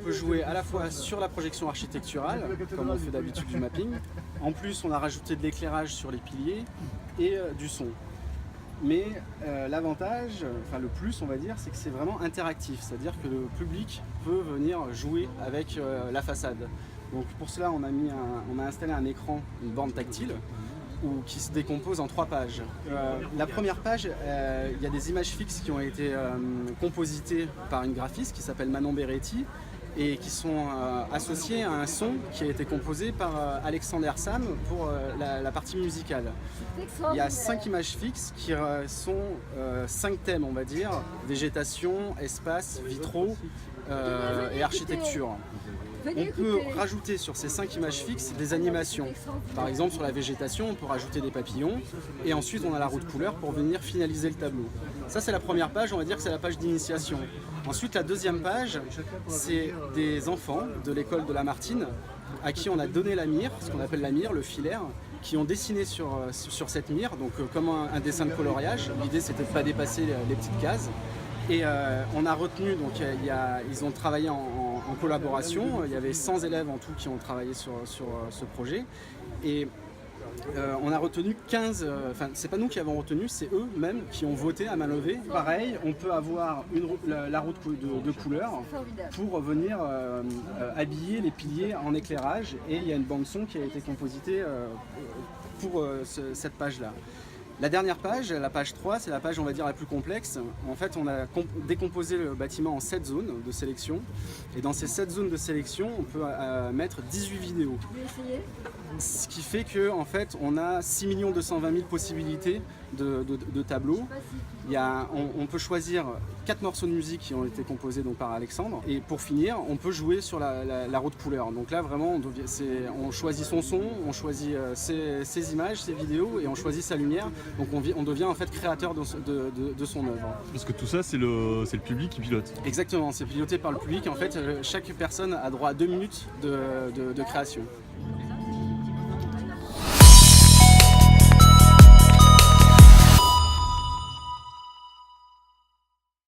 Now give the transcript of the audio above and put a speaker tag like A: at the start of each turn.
A: peut jouer à la fois sur la projection architecturale, comme on fait d'habitude du mapping. En plus, on a rajouté de l'éclairage sur les piliers et du son. Mais l'avantage, enfin le plus on va dire, c'est que c'est vraiment interactif, c'est-à-dire que le public peut venir jouer avec la façade. Donc pour cela on a installé un écran, une borne tactile, qui se décompose en 3 pages. La première page, il y a des images fixes qui ont été compositées par une graphiste qui s'appelle Manon Beretti et qui sont associées à un son qui a été composé par Alexander Sam pour la partie musicale. Il y a 5 images fixes qui sont 5 thèmes, on va dire, végétation, espace, vitraux et architecture. On peut rajouter sur ces 5 images fixes des animations. Par exemple, sur la végétation, on peut rajouter des papillons et ensuite on a la roue de couleur pour venir finaliser le tableau. Ça, c'est la première page, on va dire que c'est la page d'initiation. Ensuite, la deuxième page, c'est des enfants de l'école de la Martine à qui on a donné la mire, ce qu'on appelle la mire, le filaire, qui ont dessiné sur cette mire, donc comme un dessin de coloriage. L'idée, c'était de ne pas dépasser les petites cases. Et on a retenu, donc ils ont travaillé en collaboration, il y avait 100 élèves en tout qui ont travaillé sur ce projet. Et on a retenu 15, enfin c'est pas nous qui avons retenu, c'est eux-mêmes qui ont voté à main levée. Pareil, on peut avoir la roue de couleur pour venir habiller les piliers en éclairage, et il y a une bande son qui a été compositée pour cette page-là. La dernière page, la page 3, c'est la page on va dire la plus complexe. En fait, on a décomposé le bâtiment en 7 zones de sélection. Et dans ces 7 zones de sélection, on peut mettre 18 vidéos. Ce qui fait qu'en fait, on a 6 220 000 possibilités de tableaux. On peut choisir 4 morceaux de musique qui ont été composés donc, par Alexandre. Et pour finir, on peut jouer sur la roue de couleur. Donc là, vraiment, on choisit son son, on choisit ses images, ses vidéos et on choisit sa lumière. Donc on devient en fait créateur de son œuvre.
B: Parce que tout ça, c'est le public qui pilote.
A: Exactement, c'est piloté par le public. En fait, chaque personne a droit à 2 minutes de création.